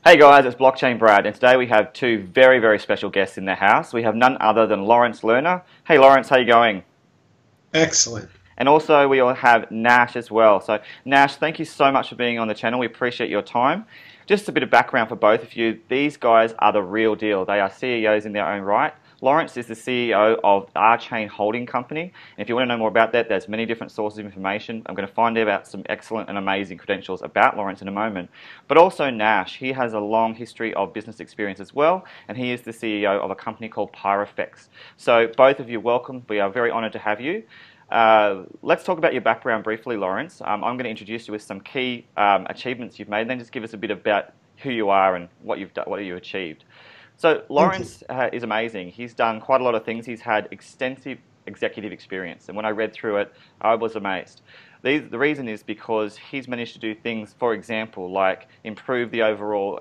Hey guys, it's BlockchainBrad, and today we have two very, very special guests in the house. We have none other than Lerner. Hey Lawrence, how you going? Excellent. And also we all have Nash as well. So Nash, thank you so much for being on the channel. We appreciate your time. Just a bit of background for both of you. These guys are the real deal. They are CEOs in their own right. Lawrence is the CEO of RChain Holdings company. And if you want to know more about that, there's many different sources of information. I'm going to find out about some excellent and amazing credentials about Lawrence in a moment. But also Nash, he has a long history of business experience as well, and he is the CEO of a company called Pyrofex. So both of you, welcome. We are very honored to have you. Let's talk about your background briefly, Lawrence. I'm going to introduce you with some key achievements you've made, and then just give us a bit about who you are and what you've done, what you achieved. So Thank you. Lawrence is amazing. He's done quite a lot of things. He's had extensive executive experience, and when I read through it, I was amazed. The reason is because he's managed to do things, for example, like improve the overall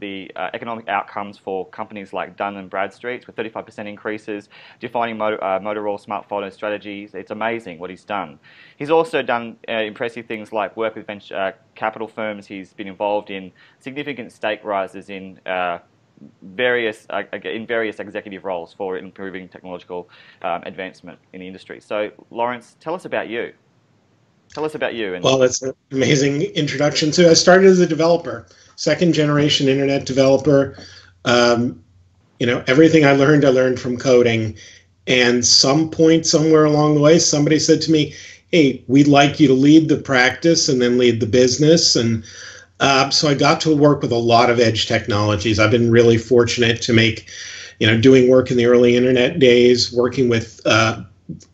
economic outcomes for companies like Dun and Bradstreet with 35% increases, defining Motorola smartphone strategies. It's amazing what he's done. He's also done impressive things like work with venture capital firms. He's been involved in significant stake rises in various executive roles for improving technological advancement in the industry. So, Lawrence, tell us about you. Tell us about you. And Well, that's an amazing introduction. So I started as a developer, second generation internet developer. Um, Everything I learned from coding. And some point somewhere along the way, somebody said to me, "Hey, we'd like you to lead the practice and then lead the business." And so I got to work with a lot of edge technologies. I've been really fortunate to make, doing work in the early internet days, working with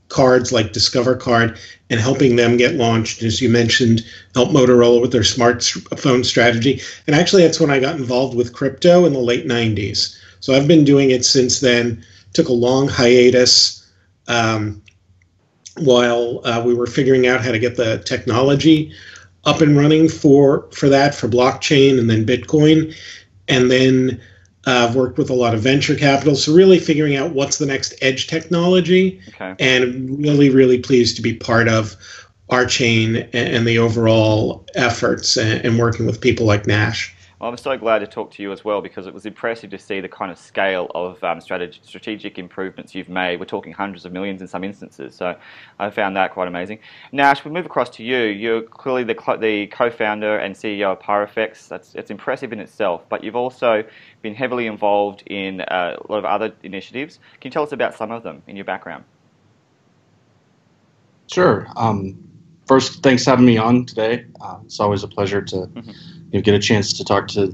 cards like Discover Card and helping them get launched, as you mentioned, help Motorola with their smartphone strategy. And actually, that's when I got involved with crypto in the late 90s. So I've been doing it since then. Took a long hiatus while we were figuring out how to get the technology up and running for blockchain and then Bitcoin. And then I've worked with a lot of venture capital, so really figuring out what's the next edge technology, okay. and I'm really, really pleased to be part of RChain and the overall efforts and working with people like Nash. Well, I'm so glad to talk to you as well because it was impressive to see the kind of scale of strategic improvements you've made. We're talking hundreds of millions in some instances, so I found that quite amazing. Nash, we move across to you. You're clearly the co-founder and CEO of Pyrofex. It's impressive in itself, but you've also been heavily involved in a lot of other initiatives. Can you tell us about some of them in your background? Sure. First, thanks for having me on today. It's always a pleasure to get a chance to talk to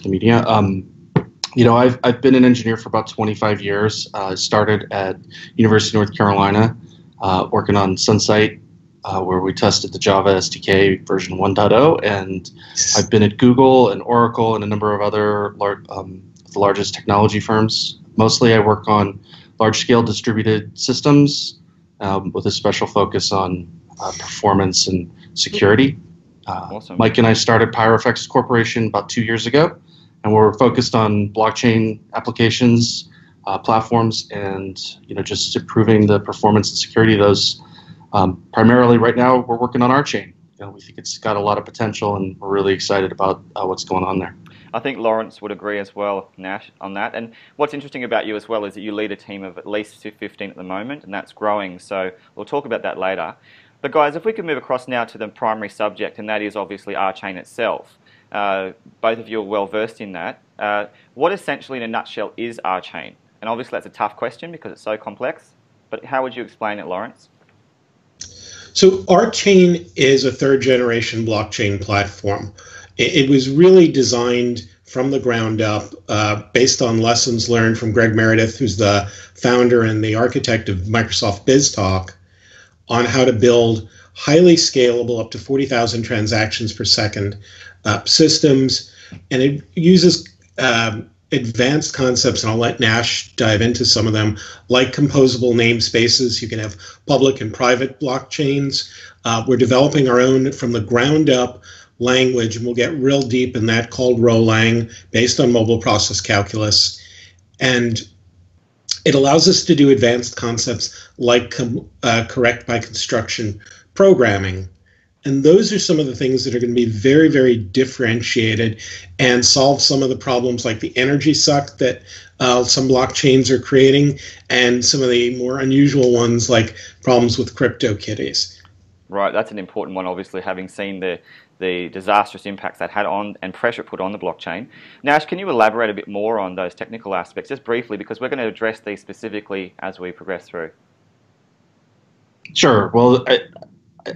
the media. I've been an engineer for about 25 years. I started at University of North Carolina, working on Sunsight, where we tested the Java SDK version 1.0, and I've been at Google and Oracle and a number of other the largest technology firms. Mostly, I work on large-scale distributed systems with a special focus on performance and security. Awesome. Mike and I started Pyrofex Corporation about 2 years ago, and we're focused on blockchain applications, platforms, and just improving the performance and security of those. Primarily, right now, we're working on RChain. We think it's got a lot of potential, and we're really excited about what's going on there. I think Lawrence would agree as well, Nash, on that. And what's interesting about you as well is that you lead a team of at least 15 at the moment, and that's growing. So we'll talk about that later. But guys, if we could move across now to the primary subject, and that is obviously RChain itself. Both of you are well versed in that. What essentially, in a nutshell, is RChain? And obviously that's a tough question because it's so complex. But how would you explain it, Lawrence? So RChain is a third generation blockchain platform. It was really designed from the ground up based on lessons learned from Greg Meredith, who's the founder and the architect of Microsoft BizTalk, on how to build highly scalable, up to 40,000 transactions per second systems. And it uses advanced concepts, and I'll let Nash dive into some of them, like composable namespaces. You can have public and private blockchains. We're developing our own from the ground up language, and we'll get real deep in that, called Rolang, based on mobile process calculus. And it allows us to do advanced concepts like correct by construction programming. And those are some of the things that are going to be very, very differentiated and solve some of the problems like the energy suck that some blockchains are creating, and some of the more unusual ones like problems with CryptoKitties. Right, that's an important one, obviously, having seen the disastrous impacts that had on and pressure put on the blockchain. Nash, can you elaborate a bit more on those technical aspects, just briefly, because we're going to address these specifically as we progress through? Sure. Well,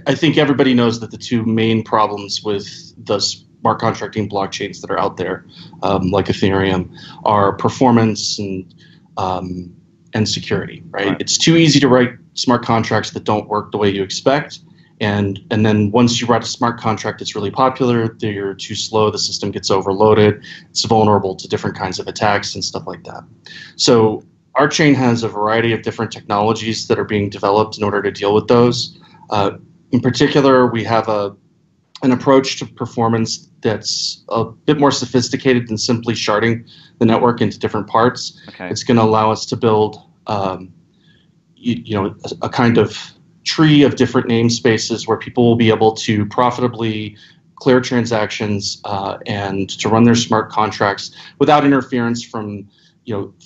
I think everybody knows that the two main problems with the smart contracting blockchains that are out there, like Ethereum, are performance and security. Right? It's too easy to write smart contracts that don't work the way you expect, and then once you write a smart contract, it's really popular. They're too slow. The system gets overloaded. It's vulnerable to different kinds of attacks and stuff like that. So RChain has a variety of different technologies that are being developed in order to deal with those. In particular, we have an approach to performance that's a bit more sophisticated than simply sharding the network into different parts. Okay. It's going to allow us to build, a kind of tree of different namespaces where people will be able to profitably clear transactions and to run their smart contracts without interference from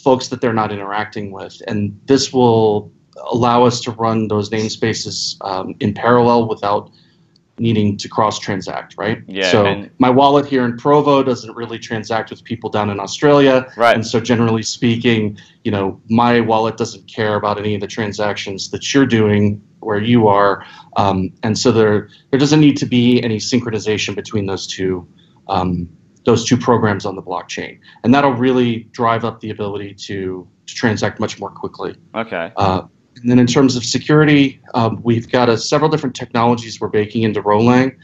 folks that they're not interacting with. And this will allow us to run those namespaces in parallel without needing to cross-transact, right? Yeah, so my wallet here in Provo doesn't really transact with people down in Australia. Right. And so generally speaking, my wallet doesn't care about any of the transactions that you're doing where you are. And so there doesn't need to be any synchronization between those two programs on the blockchain. And that'll really drive up the ability to transact much more quickly. Okay. And then in terms of security, we've got several different technologies we're baking into Rolang.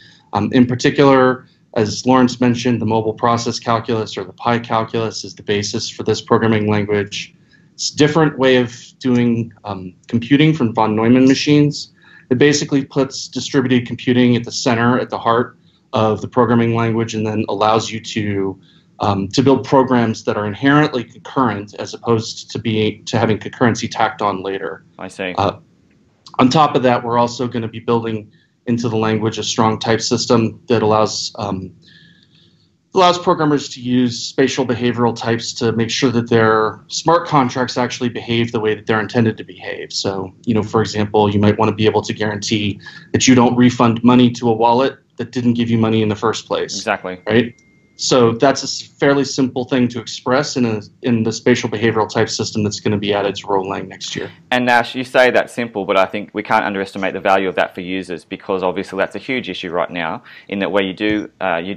In particular, as Lawrence mentioned, the mobile process calculus, or the Pi calculus, is the basis for this programming language. It's a different way of doing computing from von Neumann machines. It basically puts distributed computing at the center, at the heart of the programming language, and then allows you to build programs that are inherently concurrent, as opposed to having concurrency tacked on later. I see. On top of that, we're also going to be building into the language a strong type system that allows programmers to use spatial behavioral types to make sure that their smart contracts actually behave the way that they're intended to behave. So, for example, you might want to be able to guarantee that you don't refund money to a wallet that didn't give you money in the first place. Exactly. Right? So that's a fairly simple thing to express in the spatial behavioral type system that's going to be added to Rolang next year. And Nash, you say that's simple, but I think we can't underestimate the value of that for users, because obviously that's a huge issue right now, in that where you do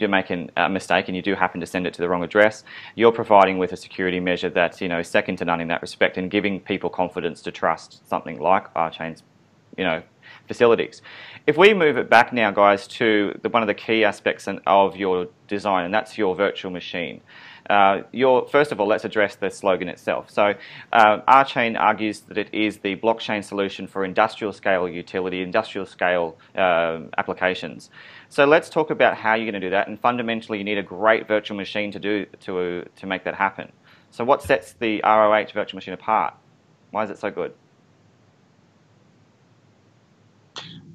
make a mistake and you do happen to send it to the wrong address, you're providing with a security measure that's is second to none in that respect, and giving people confidence to trust something like RChain's facilities. If we move it back now, guys, to one of the key aspects of your design, and that's your virtual machine. First of all, let's address the slogan itself. So RChain argues that it is the blockchain solution for industrial scale utility, industrial scale applications. So let's talk about how you're going to do that, and fundamentally you need a great virtual machine to make that happen. So what sets the ROH virtual machine apart? Why is it so good?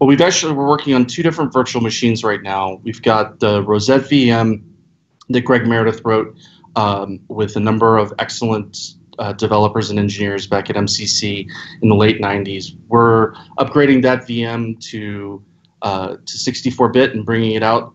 Well, we're working on two different virtual machines right now. We've got the Rosette VM that Greg Meredith wrote with a number of excellent developers and engineers back at MCC in the late 90s. We're upgrading that VM to 64-bit and bringing it out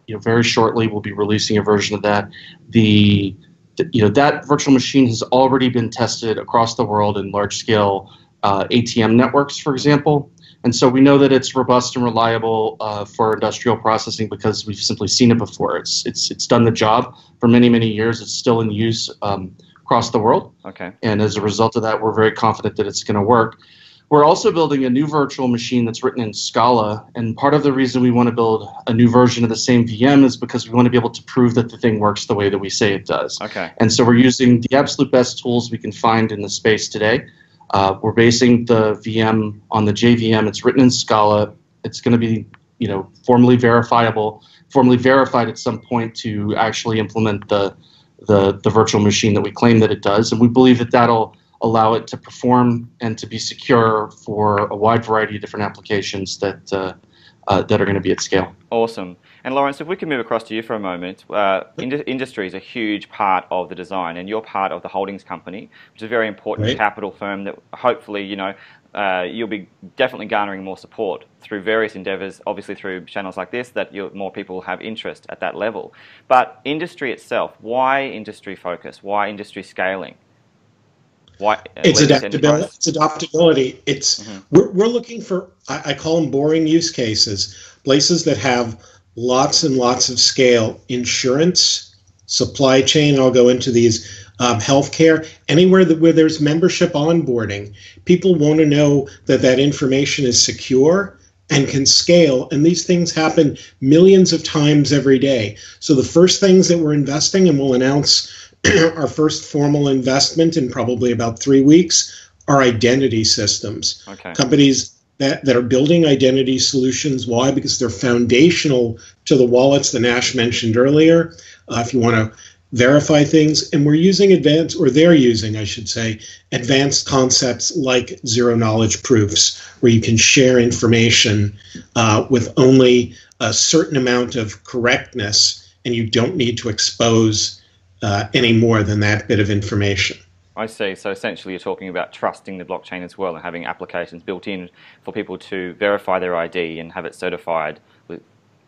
very shortly. We'll be releasing a version of that. That virtual machine has already been tested across the world in large-scale ATM networks, for example. And so we know that it's robust and reliable for industrial processing because we've simply seen it before. It's done the job for many, many years. It's still in use across the world. Okay. And as a result of that, we're very confident that it's going to work. We're also building a new virtual machine that's written in Scala. And part of the reason we want to build a new version of the same VM is because we want to be able to prove that the thing works the way that we say it does. Okay. And so we're using the absolute best tools we can find in the space today. We're basing the VM on the JVM. It's written in Scala. It's going to be, formally verified at some point to actually implement the virtual machine that we claim that it does. And we believe that that'll allow it to perform and to be secure for a wide variety of different applications that that are going to be at scale. Awesome. And Lawrence, if we can move across to you for a moment, industry is a huge part of the design, and you're part of the holdings company, which is a very important capital firm that hopefully, you'll be definitely garnering more support through various endeavors, obviously through channels like this, that more people have interest at that level. But industry itself, why industry focus? Why industry scaling? Why, it's adaptability. It's adaptability. We're looking for, I call them boring use cases, places that have lots and lots of scale. Insurance, supply chain, I'll go into these, healthcare, anywhere where there's membership onboarding. People want to know that that information is secure and can scale, and these things happen millions of times every day. So the first things that we're investing, and we'll announce our first formal investment in probably about 3 weeks, are identity systems. Okay. Companies that are building identity solutions. Why? Because they're foundational to the wallets that Nash mentioned earlier. If you want to verify things, and we're using they're using, I should say, advanced concepts like zero-knowledge proofs, where you can share information with only a certain amount of correctness, and you don't need to expose any more than that bit of information. I see. So essentially you're talking about trusting the blockchain as well and having applications built in for people to verify their ID and have it certified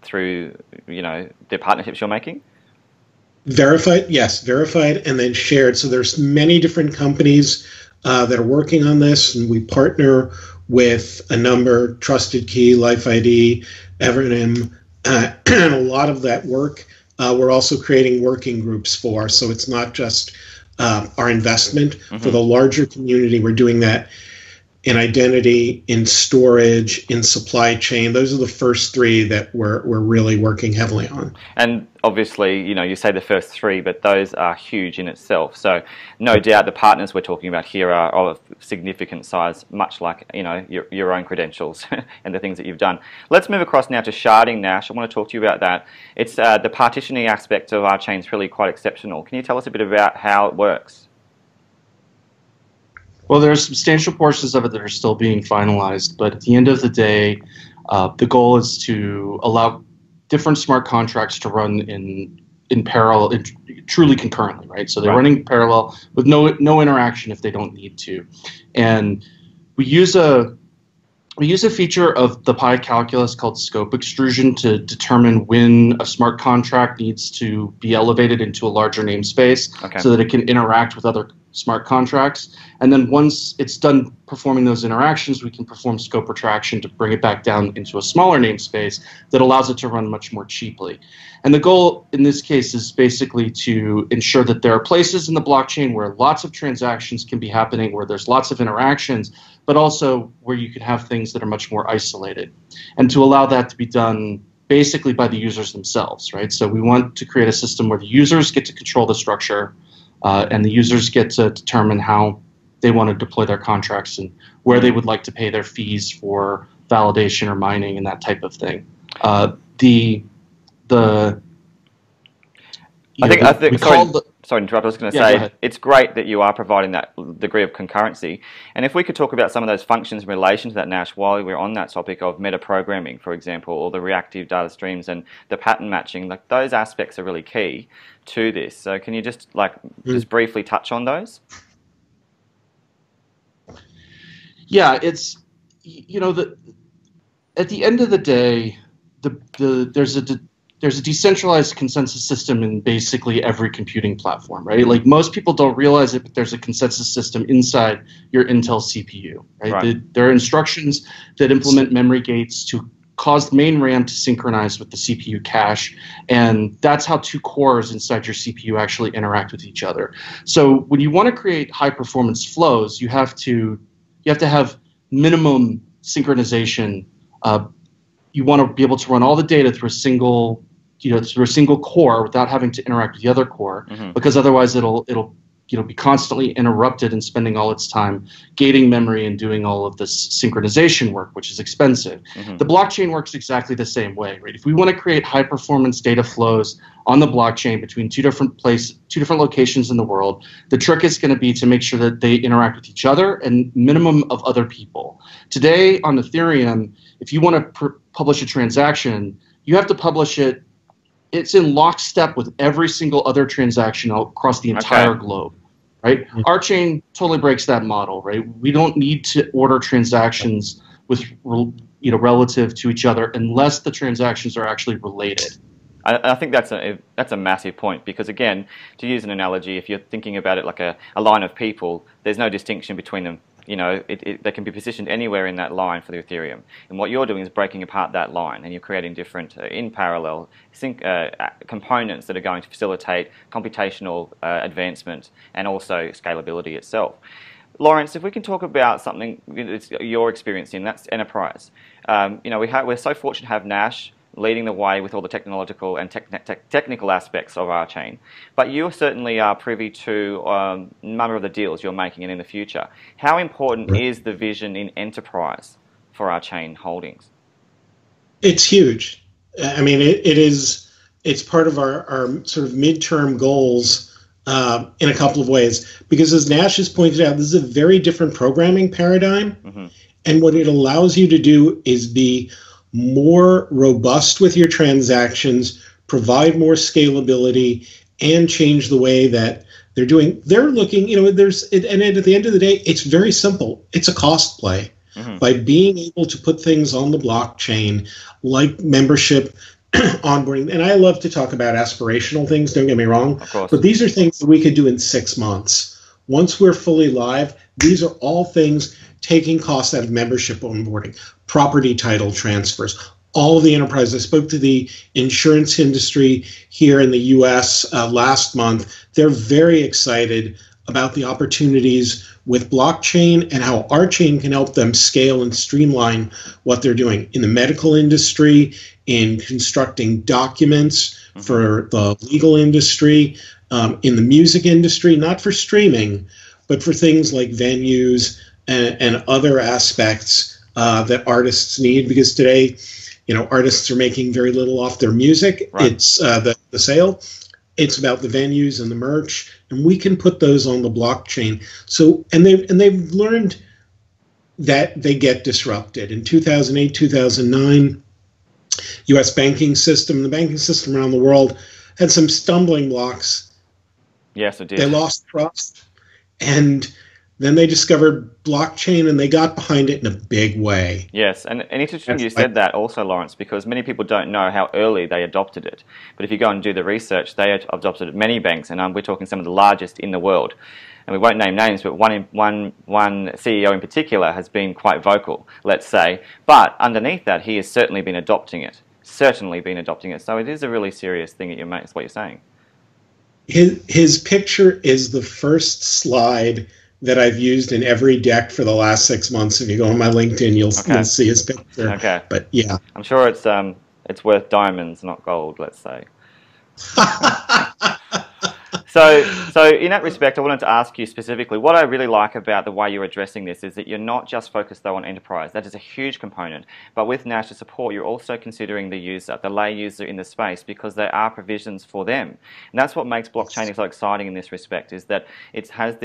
through, the partnerships you're making? Verified, yes, verified and then shared. So there's many different companies that are working on this, and we partner with a number, Trusted Key, Life ID, Evernym, and a lot of that work we're also creating working groups for. So it's not just our investment. For the larger community, we're doing that in identity, in storage, in supply chain. Those are the first three that we're really working heavily on. And obviously, you say the first three, but those are huge in itself. So no doubt the partners we're talking about here are of significant size, much like, your own credentials and the things that you've done. Let's move across now to sharding, Nash. I want to talk to you about that. It's the partitioning aspect of RChain is really quite exceptional. Can you tell us a bit about how it works? Well, there are substantial portions of it that are still being finalized, but at the end of the day, the goal is to allow different smart contracts to run in parallel, truly concurrently, right? So they're running parallel with no interaction if they don't need to. And we use a feature of the Pi calculus called scope extrusion to determine when a smart contract needs to be elevated into a larger namespace so that it can interact with other smart contracts. And then once it's done performing those interactions, we can perform scope retraction to bring it back down into a smaller namespace that allows it to run much more cheaply. And the goal in this case is basically to ensure that there are places in the blockchain where lots of transactions can be happening, where there's lots of interactions, but also where you can have things that are much more isolated. And to allow that to be done basically by the users themselves, right? So we want to create a system where the users get to control the structure, and the users get to determine how they want to deploy their contracts and where they would like to pay their fees for validation or mining and that type of thing. Sorry to interrupt, I was going to say, it's great that you are providing that degree of concurrency. And if we could talk about some of those functions in relation to that, Nash, while we're on that topic of meta-programming, for example, or the reactive data streams and the pattern matching, like those aspects are really key to this. So can you just just briefly touch on those? Yeah, it's, at the end of the day, there's a decentralized consensus system in basically every computing platform, right? Like most people don't realize it, but there's a consensus system inside your Intel CPU, right? There are instructions that implement memory gates to cause the main RAM to synchronize with the CPU cache, and that's how two cores inside your CPU actually interact with each other. So when you want to create high performance flows, you have to have minimum synchronization. You want to be able to run all the data through a single core without having to interact with the other core, because otherwise it'll be constantly interrupted and spending all its time gating memory and doing all of this synchronization work, which is expensive. The blockchain works exactly the same way, right? If we want to create high performance data flows on the blockchain between two different locations in the world, the trick is going to be to make sure that they interact with each other and minimum of other people. Today on Ethereum, if you want to publish a transaction, you have to publish it. It's in lockstep with every single other transaction across the entire globe, right? RChain totally breaks that model, right? We don't need to order transactions with relative to each other unless the transactions are actually related. I think that's a massive point, because again, to use an analogy, if you're thinking about it like a line of people, there's no distinction between them. You know, they can be positioned anywhere in that line for the Ethereum. And what you're doing is breaking apart that line, and you're creating different, in parallel, components that are going to facilitate computational advancement and also scalability itself. Lawrence, if we can talk about something you're experiencing, that's enterprise. You know, we're so fortunate to have Nash leading the way with all the technological and technical aspects of RChain. But you certainly are privy to a number of the deals you're making and in the future. How important is the vision in enterprise for RChain Holdings? It's huge. I mean, it's part of our sort of midterm goals in a couple of ways. Because as Nash has pointed out, this is a very different programming paradigm. And what it allows you to do is be more robust with your transactions, provide more scalability, and change the way that they're doing. They're looking, you know, and at the end of the day, it's very simple. It's a cost play. By being able to put things on the blockchain, like membership, onboarding, and I love to talk about aspirational things, don't get me wrong, but these are things that we could do in 6 months. Once we're fully live, these are all things taking costs out of membership onboarding, property title transfers, all of the enterprise. I spoke to the insurance industry here in the US last month. They're very excited about the opportunities with blockchain and how RChain can help them scale and streamline what they're doing in the medical industry, in constructing documents for the legal industry, in the music industry, not for streaming, but for things like venues and other aspects that artists need, because today, you know, artists are making very little off their music. It's the sale. It's about the venues and the merch, and we can put those on the blockchain. So, and they've learned that they get disrupted. In 2008, 2009, U.S. banking system, the banking system around the world had some stumbling blocks. Yes, it did. They lost trust, and then they discovered blockchain, and they got behind it in a big way. Yes, and interesting you said that also, Lawrence, because many people don't know how early they adopted it. But if you go and do the research, they adopted it many banks, and we're talking some of the largest in the world. And we won't name names, but one CEO in particular has been quite vocal, let's say. But underneath that, he has certainly been adopting it. So it is a really serious thing that that's what you're saying. His picture is the first slide that I've used in every deck for the last 6 months. If you go on my LinkedIn, you'll see his picture. Okay. But yeah, I'm sure it's worth diamonds, not gold, let's say. So in that respect, I wanted to ask you specifically, what I really like about the way you're addressing this is that you're not just focused though on enterprise. That is a huge component. But with Nash's support, you're also considering the user, the lay user in the space, because there are provisions for them. And that's what makes blockchain so exciting in this respect, is that it has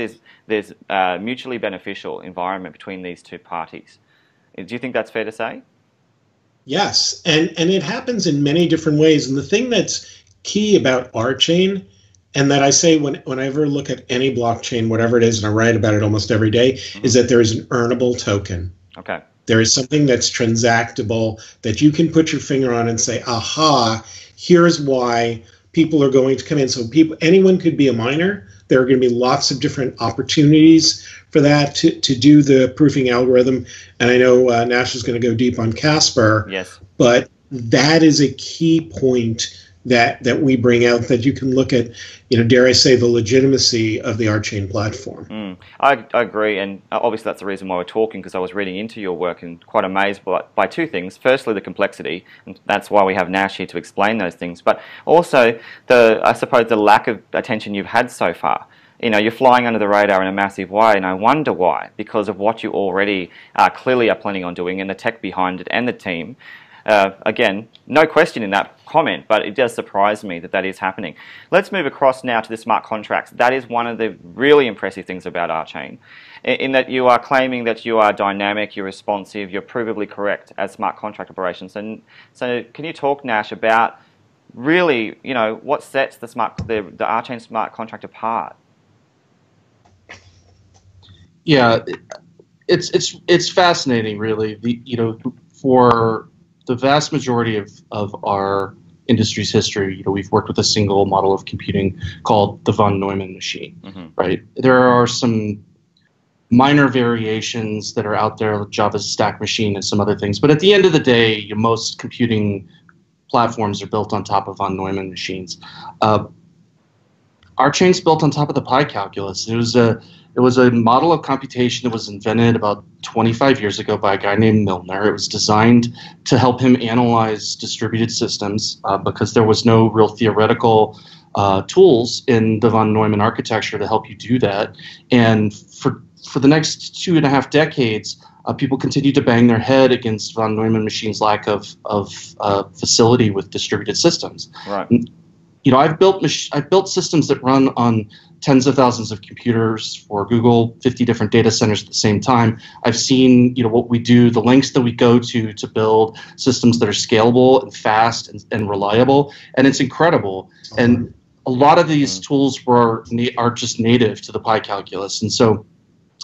this mutually beneficial environment between these two parties. Do you think that's fair to say? Yes, and it happens in many different ways. And the thing that's key about RChain, and that I say when I ever look at any blockchain, whatever it is, and I write about it almost every day, is that there is an earnable token. Okay. There is something that's transactable that you can put your finger on and say, aha, here's why people are going to come in. So anyone could be a miner. There are going to be lots of different opportunities for that to do the proofing algorithm. And I know Nash is going to go deep on Casper. Yes. But that is a key point that we bring out, that you can look at, you know, dare I say, the legitimacy of the RChain platform. I agree, and obviously that's the reason why we're talking, because I was reading into your work and quite amazed by two things. Firstly, the complexity, and that's why we have Nash here to explain those things, but also I suppose the lack of attention you've had so far. You know, you're flying under the radar in a massive way, and I wonder why, because of what you already clearly are planning on doing and the tech behind it and the team. Again, no question in that comment, but it does surprise me that that is happening. Let's move across now to the smart contracts. That is one of the really impressive things about RChain, in that you are claiming that you are dynamic, you're responsive, you're provably correct as smart contract operations. And so can you talk, Nash, about really, you know, what sets the RChain smart contract apart? Yeah, it's fascinating, really. For the vast majority of our industry's history, we've worked with a single model of computing called the von Neumann machine, right? There are some minor variations that are out there, like Java's stack machine and some other things, but at the end of the day, most computing platforms are built on top of von Neumann machines. RChain's built on top of the pi calculus. It was a model of computation that was invented about 25 years ago by a guy named Lerner. It was designed to help him analyze distributed systems because there was no real theoretical tools in the von Neumann architecture to help you do that. And for the next 2.5 decades, people continued to bang their head against von Neumann machines' lack of facility with distributed systems. Right. I've built systems that run on tens of thousands of computers for Google, 50 different data centers at the same time. I've seen, what we do, the lengths that we go to build systems that are scalable and fast and reliable, and it's incredible. And a lot of these tools are just native to the pi calculus. And so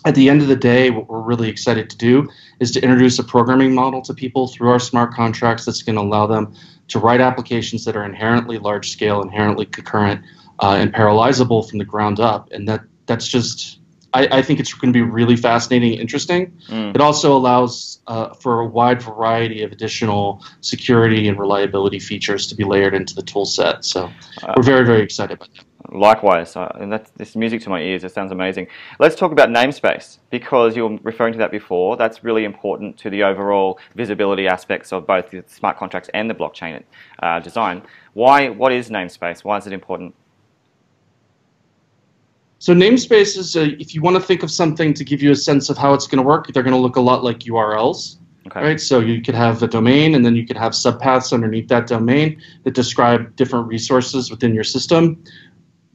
at the end of the day, what we're really excited to do is to introduce a programming model to people through our smart contracts that's going to allow them to write applications that are inherently large scale, inherently concurrent, and parallelizable from the ground up. And that's just, I think it's going to be really fascinating and interesting. It also allows for a wide variety of additional security and reliability features to be layered into the tool set. So we're very, very excited about that. Likewise, and that's music to my ears. It sounds amazing. Let's talk about namespace, because you were referring to that before. That's really important to the overall visibility aspects of both the smart contracts and the blockchain design. What is namespace? Why is it important? So namespaces, if you want to think of something to give you a sense of how it's going to work, they're going to look a lot like URLs. Okay. Right, so you could have a domain, and then you could have subpaths underneath that domain that describe different resources within your system.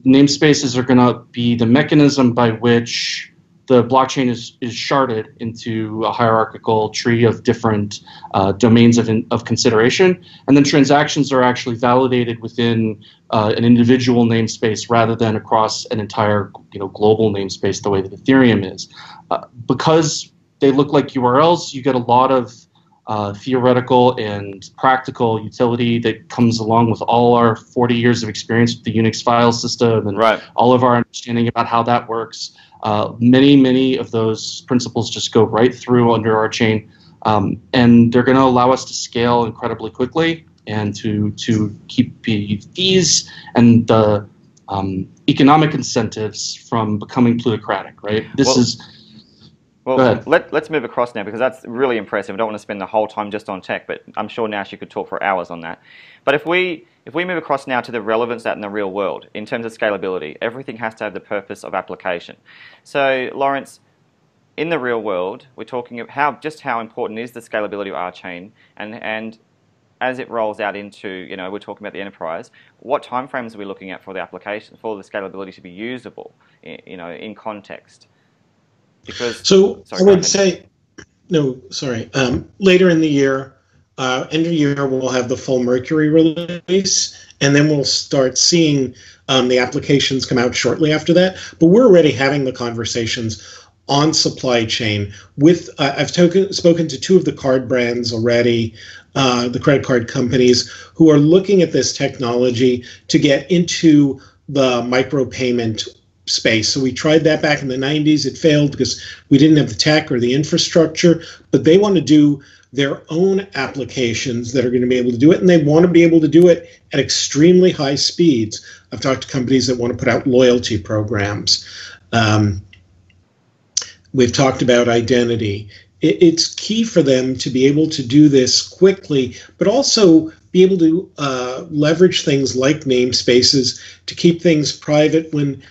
Namespaces are going to be the mechanism by which the blockchain is sharded into a hierarchical tree of different domains of consideration, and then transactions are actually validated within an individual namespace rather than across an entire global namespace the way that Ethereum is. Because they look like URLs, you get a lot of theoretical and practical utility that comes along with all our 40 years of experience with the Unix file system and all of our understanding about how that works. Many of those principles just go right through under RChain, and they're going to allow us to scale incredibly quickly and to keep the fees and the economic incentives from becoming plutocratic, right? Well, let's move across now, because that's really impressive. I don't want to spend the whole time just on tech, but I'm sure Nash, you could talk for hours on that. But if we move across now to the relevance out in the real world, in terms of scalability, everything has to have the purpose of application. So, Lawrence, in the real world, we're talking about how important is the scalability of RChain, and as it rolls out into, we're talking about the enterprise, what timeframes are we looking at for the application, for the scalability to be usable, in context? I would say, later in the year, end of year, we'll have the full Mercury release, and then we'll start seeing the applications come out shortly after that. But we're already having the conversations on supply chain with, I've spoken to 2 of the card brands already, the credit card companies, who are looking at this technology to get into the micropayment space. So we tried that back in the 90s. It failed because we didn't have the tech or the infrastructure, but they want to do their own applications that are going to be able to do it, and they want to be able to do it at extremely high speeds. I've talked to companies that want to put out loyalty programs. We've talked about identity. It's key for them to be able to do this quickly, but also be able to leverage things like namespaces to keep things private when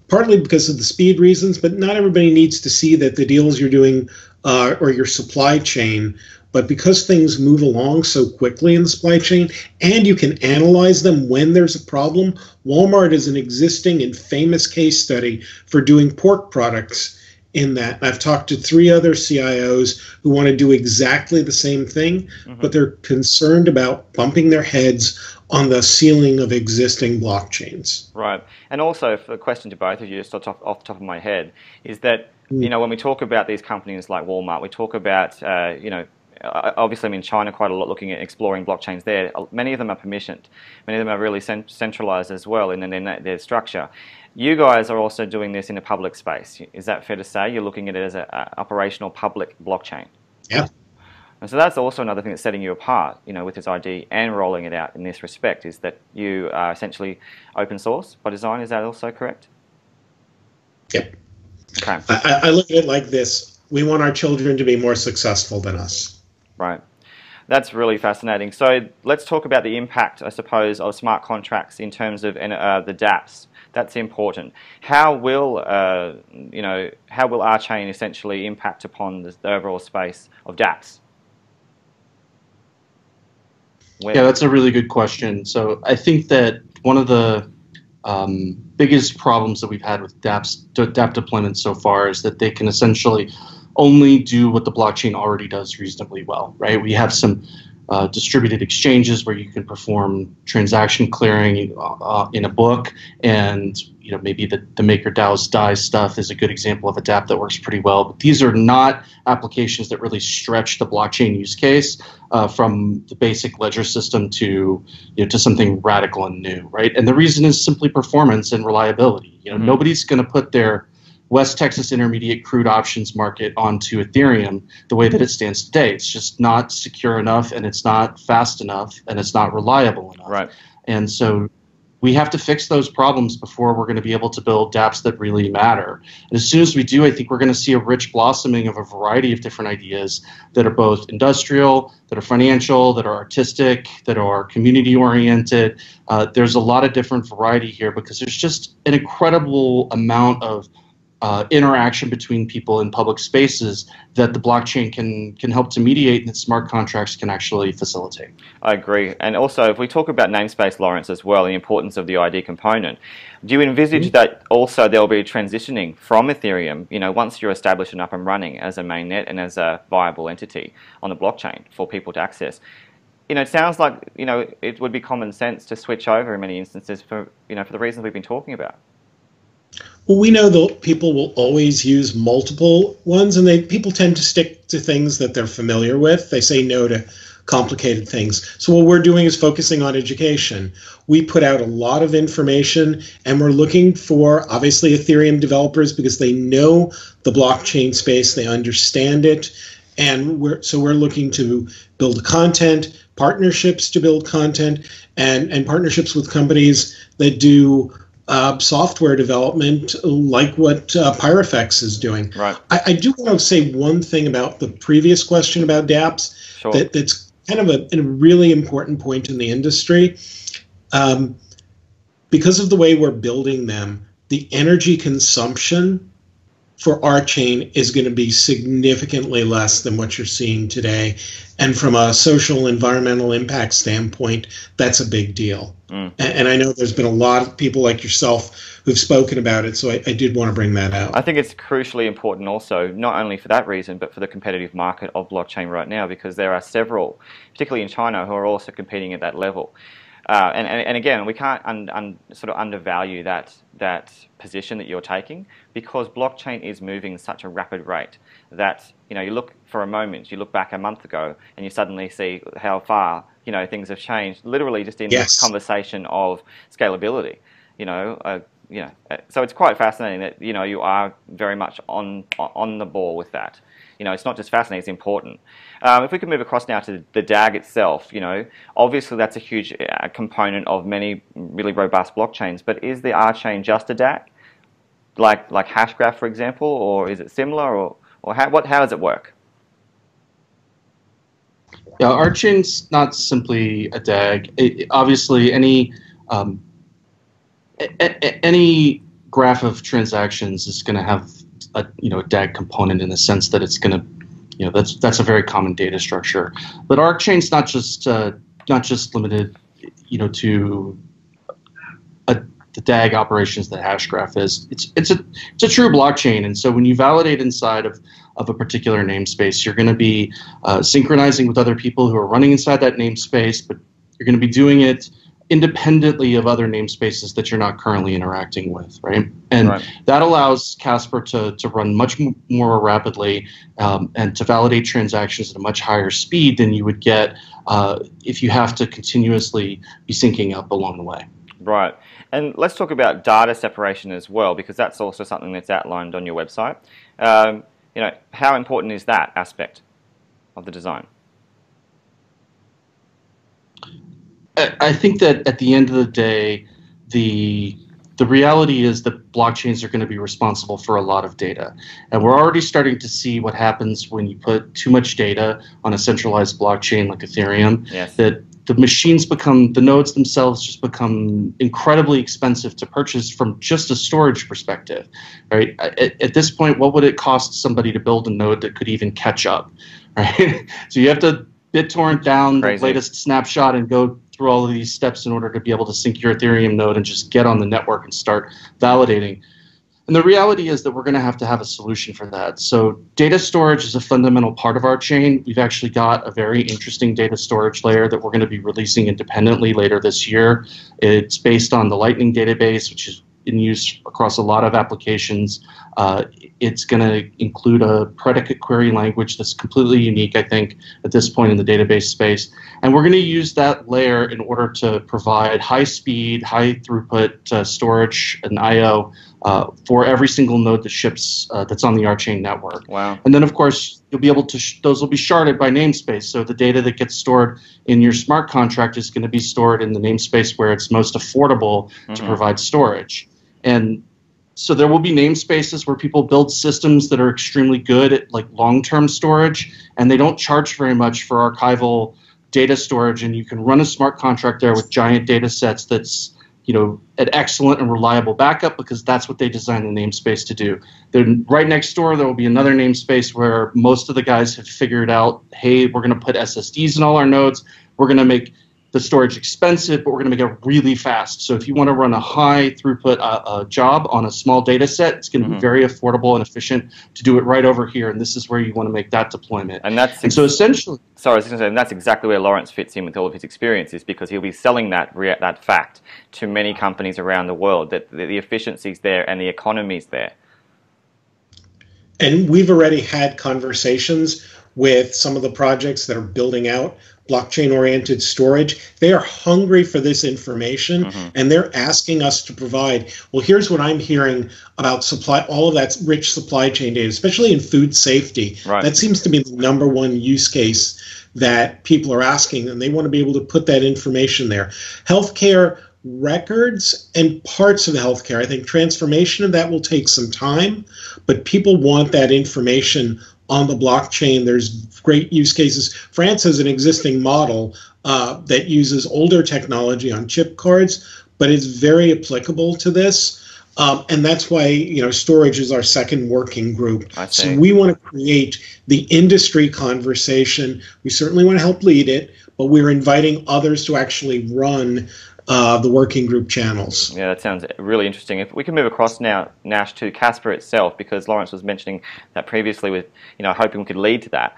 partly because of the speed reasons, but not everybody needs to see that the deals you're doing or your supply chain But because things move along so quickly in the supply chain, and you can analyze them when there's a problem, Walmart is an existing and famous case study for doing pork products in that. I've talked to 3 other CIOs who want to do exactly the same thing, but they're concerned about bumping their heads on the ceiling of existing blockchains. Right. And also, for a question to both of you, just off the top of my head, is that, you know, when we talk about these companies like Walmart, we talk about, you know, obviously I'm in China quite a lot looking at exploring blockchains there. Many of them are permissioned. Many of them are really centralized as well in their structure. You guys are also doing this in a public space. Is that fair to say? You're looking at it as an operational public blockchain. Yeah. And so that's also another thing that's setting you apart, you know, with this ID and rolling it out in this respect, is that you are essentially open source by design. Is that also correct? Yep. Okay. I look at it like this. We want our children to be more successful than us. Right. That's really fascinating. So let's talk about the impact, I suppose, of smart contracts in terms of the dApps. That's important. How will, you know, how will RChain essentially impact upon the overall space of dApps? Yeah, that's a really good question. So I think that one of the biggest problems that we've had with dApp deployments so far is that they can essentially only do what the blockchain already does reasonably well, right? We have some distributed exchanges where you can perform transaction clearing in a book, and you know, maybe the MakerDAO's DAI stuff is a good example of a dApp that works pretty well. But these are not applications that really stretch the blockchain use case from the basic ledger system to, you know, to something radical and new, right? And the reason is simply performance and reliability. You know, nobody's going to put their West Texas Intermediate crude options market onto Ethereum the way that it stands today. It's just not secure enough, and it's not fast enough, and it's not reliable enough. Right. And so we have to fix those problems before we're going to be able to build dApps that really matter. And as soon as we do, I think we're going to see a rich blossoming of a variety of different ideas that are both industrial, that are financial, that are artistic, that are community-oriented. There's a lot of different variety here because there's just an incredible amount of interaction between people in public spaces that the blockchain can help to mediate, and that smart contracts can actually facilitate. I agree. And also, if we talk about namespace, Lawrence, as well, the importance of the ID component, do you envisage that also there will be transitioning from Ethereum, you know, once you're established and up and running as a mainnet and as a viable entity on the blockchain for people to access? You know, it sounds like, you know, it would be common sense to switch over in many instances for, you know, for the reasons we've been talking about. Well, we know that people will always use multiple ones, and people tend to stick to things that they're familiar with. They say no to complicated things. So what we're doing is focusing on education. We put out a lot of information, and we're looking for, obviously, Ethereum developers because they know the blockchain space, they understand it, and we're looking to build content, partnerships to build content, and partnerships with companies that do software development like what Pyrofex is doing. Right. I do want to say one thing about the previous question about dApps. Sure. That's kind of a really important point in the industry. Because of the way we're building them, the energy consumption for RChain is going to be significantly less than what you're seeing today. And from a social environmental impact standpoint, that's a big deal. And I know there's been a lot of people like yourself who've spoken about it, so I did want to bring that out. I think it's crucially important also, not only for that reason, but for the competitive market of blockchain right now, because there are several, particularly in China, who are also competing at that level. And again, we can't sort of undervalue that position that you're taking, because blockchain is moving at such a rapid rate that, you know, you look for a moment, you look back a month ago, and you suddenly see how far, you know, things have changed, literally just in this conversation of scalability, you know. So it's quite fascinating that, you know, you are very much on the ball with that. You know, it's not just fascinating, it's important. If we could move across now to the DAG itself, you know, obviously that's a huge component of many really robust blockchains, but is the RChain just a DAG? Like Hashgraph, for example, or is it similar, or how does it work? Yeah, RChain's not simply a DAG. Obviously, any graph of transactions is going to have a DAG component in the sense that it's going to that's a very common data structure. But RChain's not just limited, to the DAG operations that Hashgraph is. It's a true blockchain, and so when you validate inside of a particular namespace, you're going to be synchronizing with other people who are running inside that namespace, but you're going to be doing it independently of other namespaces that you're not currently interacting with, right? And that allows Casper to run much more rapidly and to validate transactions at a much higher speed than you would get if you have to continuously be syncing up along the way. Right. And let's talk about data separation as well, because that's also something that's outlined on your website. How important is that aspect of the design? I think that at the end of the day, the reality is that blockchains are going to be responsible for a lot of data. And we're already starting to see what happens when you put too much data on a centralized blockchain like Ethereum, that the nodes themselves just become incredibly expensive to purchase from just a storage perspective, right? At this point, what would it cost somebody to build a node that could even catch up, right? So you have to BitTorrent down the latest snapshot and go through all of these steps in order to be able to sync your Ethereum node and just get on the network and start validating. And the reality is that we're going to have a solution for that. So data storage is a fundamental part of our chain. We've actually got a very interesting data storage layer that we're going to be releasing independently later this year. It's based on the Lightning database, which is in use across a lot of applications. It's going to include a predicate query language that's completely unique, I think, at this point in the database space. And we're going to use that layer in order to provide high speed, high throughput storage and I/O for every single node that ships that's on the RChain network. Wow. And then, of course, you'll be able to those will be sharded by namespace. So the data that gets stored in your smart contract is going to be stored in the namespace where it's most affordable to provide storage. And so there will be namespaces where people build systems that are extremely good at like long-term storage, and they don't charge very much for archival data storage, and you can run a smart contract there with giant data sets that's an excellent and reliable backup, because that's what they designed the namespace to do. Then right next door, there will be another namespace where most of the guys have figured out, hey, we're going to put SSDs in all our nodes. We're going to make the storage expensive, but we're going to make it really fast. So if you want to run a high throughput job on a small data set, it's going to be very affordable and efficient to do it right over here. And this is where you want to make that deployment. And so essentially, sorry, I was going to say, and that's exactly where Lawrence fits in with all of his experiences, because he'll be selling that fact to many companies around the world, that the efficiency's there and the economy's there. And we've already had conversations with some of the projects that are building out blockchain-oriented storage. They are hungry for this information, and they're asking us to provide, well, here's what I'm hearing about all of that rich supply chain data, especially in food safety. Right. That seems to be the #1 use case that people are asking, and they want to be able to put that information there. Healthcare records and parts of healthcare, I think transformation of that will take some time, but people want that information on the blockchain. There's great use cases. France has an existing model that uses older technology on chip cards, but it's very applicable to this. And that's why storage is our second working group. So we want to create the industry conversation. We certainly want to help lead it, but we're inviting others to actually run the working group channels. Yeah, that sounds really interesting. If we can move across now, Nash, to Casper itself, because Lawrence was mentioning that previously with, hoping we could lead to that.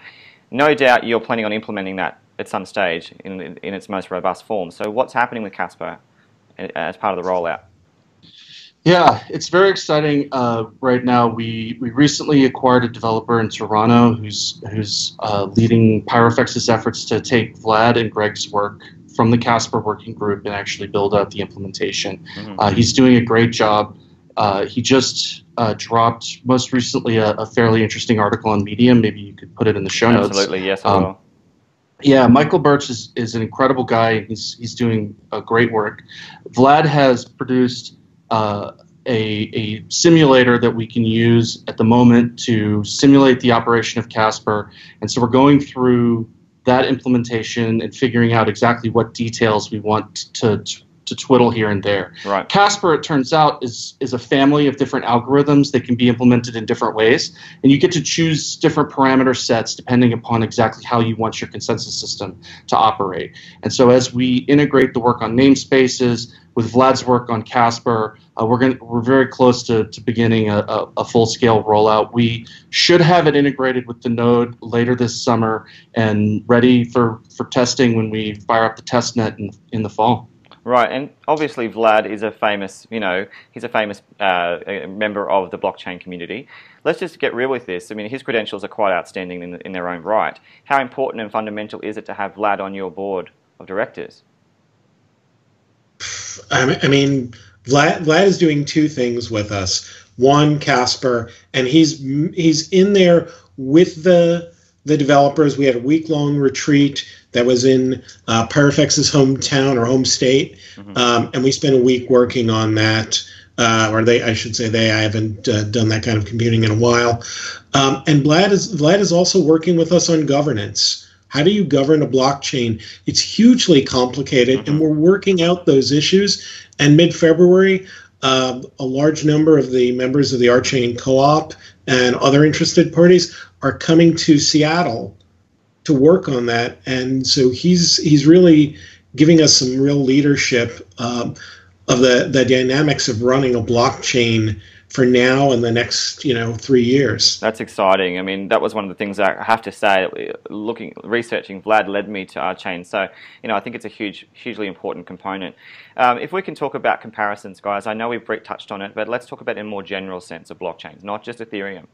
No doubt you're planning on implementing that at some stage in its most robust form. So what's happening with Casper as part of the rollout? Yeah, it's very exciting right now. We recently acquired a developer in Toronto who's leading Pyrofex's efforts to take Vlad and Greg's work from the Casper working group and actually build out the implementation. He's doing a great job. He just dropped most recently a fairly interesting article on Medium. Maybe you could put it in the show notes. Absolutely, yes, I will. Yeah, Michael Birch is an incredible guy. He's doing great work. Vlad has produced a simulator that we can use at the moment to simulate the operation of Casper. And so we're going through that implementation and figuring out exactly what details we want to twiddle here and there. Right. Casper, it turns out, is a family of different algorithms that can be implemented in different ways, and you get to choose different parameter sets depending upon exactly how you want your consensus system to operate. And so as we integrate the work on namespaces with Vlad's work on Casper, we're very close to beginning a full-scale rollout. We should have it integrated with the node later this summer and ready for testing when we fire up the testnet in the fall. Right, and obviously Vlad is a famous, he's a famous member of the blockchain community. Let's just get real with this. I mean, his credentials are quite outstanding in their own right. How important and fundamental is it to have Vlad on your board of directors? I mean, Vlad is doing two things with us. One, Casper, and he's in there with the developers. We had a week-long retreat that was in Pyrofex's hometown or home state, and we spent a week working on that. I should say they. I haven't done that kind of computing in a while. And Vlad is also working with us on governance. How do you govern a blockchain? It's hugely complicated, and we're working out those issues. And mid-February, a large number of the members of the RChain Co-op and other interested parties are coming to Seattle to work on that. And so he's really giving us some real leadership of the dynamics of running a blockchain for now and the next 3 years. That's exciting. I mean, that was one of the things I have to say. Researching Vlad led me to RChain, so I think it's a hugely important component. If we can talk about comparisons, guys, I know we've touched on it, but let's talk about it in a more general sense of blockchains, not just Ethereum.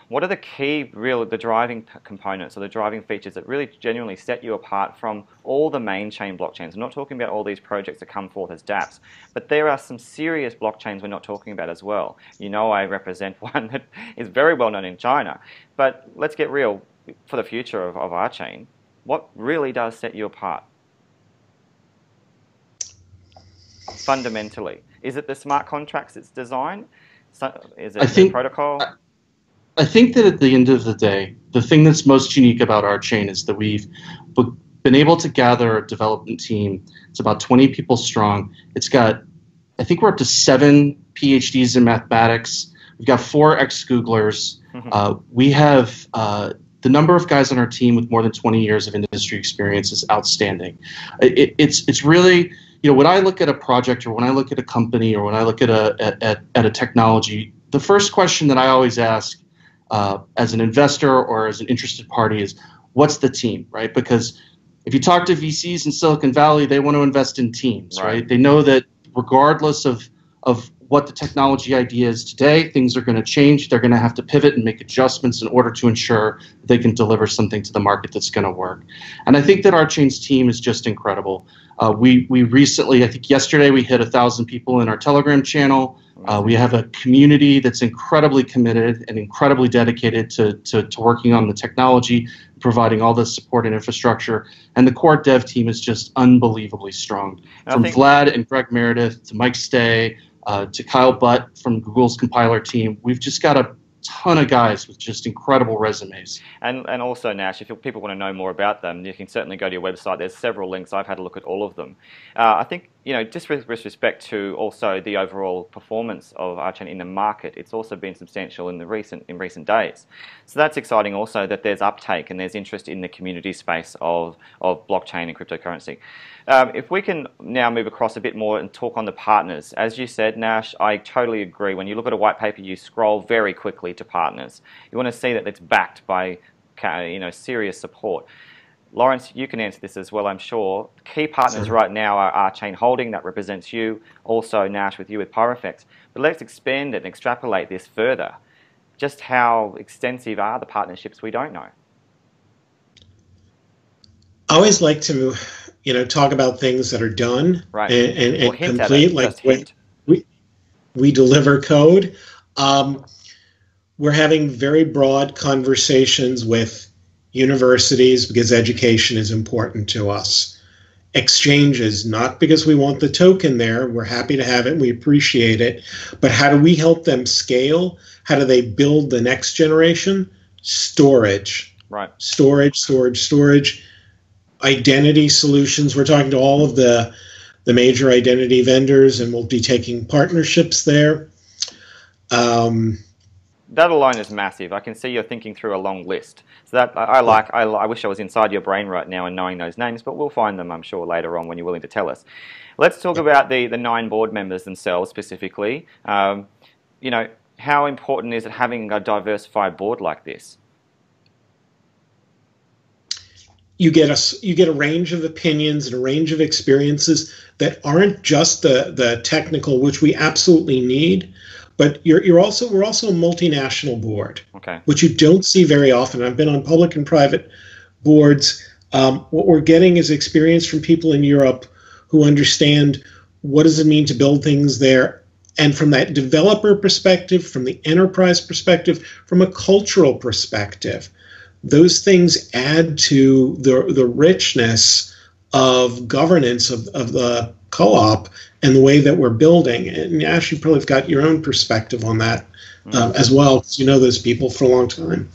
What are the key, the driving components or the driving features that really genuinely set you apart from all the main chain blockchains? I'm not talking about all these projects that come forth as dApps, but there are some serious blockchains we're not talking about as well. I represent one that is very well known in China. But let's get real for the future of RChain. What really does set you apart? Fundamentally. Is it the smart contracts it's design? Is it the protocol? I think that at the end of the day, the thing that's most unique about RChain is that we've been able to gather a development team. It's about 20 people strong. It's got, I think we're up to 7 PhDs in mathematics. We've got 4 ex-Googlers. We have the number of guys on our team with more than 20 years of industry experience is outstanding. It's really, when I look at a project or when I look at a company or when I look at a technology, the first question that I always ask as an investor or as an interested party is, what's the team, right? Because if you talk to VCs in Silicon Valley, they want to invest in teams, right? They know that regardless of what the technology idea is today, things are going to change. They're going to have to pivot and make adjustments in order to ensure they can deliver something to the market that's going to work. And I think that RChain's team is just incredible. We recently, I think yesterday, we hit 1,000 people in our Telegram channel. We have a community that's incredibly committed and incredibly dedicated to working on the technology, providing all the support and infrastructure. And the core dev team is just unbelievably strong. From Vlad and Greg Meredith to Mike Stay to Kyle Butt from Google's compiler team, we've just got a ton of guys with just incredible resumes. And also, Nash, if people want to know more about them, you can certainly go to your website. There's several links. I've had a look at all of them. I think, just with respect to also the overall performance of RChain in the market, it's also been substantial in recent days. So that's exciting also that there's uptake and there's interest in the community space of blockchain and cryptocurrency. If we can now move across a bit more and talk on the partners. As you said, Nash, I totally agree. When you look at a white paper, you scroll very quickly to partners. You want to see that it's backed by serious support. Lawrence, you can answer this as well, I'm sure. Key partners right now are RChain Holdings, that represents you. Also, Nash, with you with Pyrofex. But let's expand it and extrapolate this further. Just how extensive are the partnerships we don't know? I always like to, talk about things that are done and complete. Like we deliver code. We're having very broad conversations with universities because education is important to us. Exchanges, not because we want the token there. We're happy to have it and we appreciate it. But how do we help them scale? How do they build the next generation? Storage. Right. Storage. Identity solutions. We're talking to all of the the major identity vendors, and we'll be taking partnerships there. That alone is massive. I can see you're thinking through a long list. So that I wish I was inside your brain right now and knowing those names, but we'll find them, I'm sure, later on when you're willing to tell us. Let's talk about the 9 board members themselves specifically. You know, how important is it having a diversified board like this? You get a range of opinions and a range of experiences that aren't just the technical, which we absolutely need, but we're also a multinational board, okay, which you don't see very often. I've been on public and private boards. What we're getting is experience from people in Europe who understand what does it mean to build things there, and from that developer perspective, from the enterprise perspective, from a cultural perspective. Those things add to the richness of governance of the co-op and the way that we're building. And Nash, you probably have got your own perspective on that as well, because you know those people for a long time.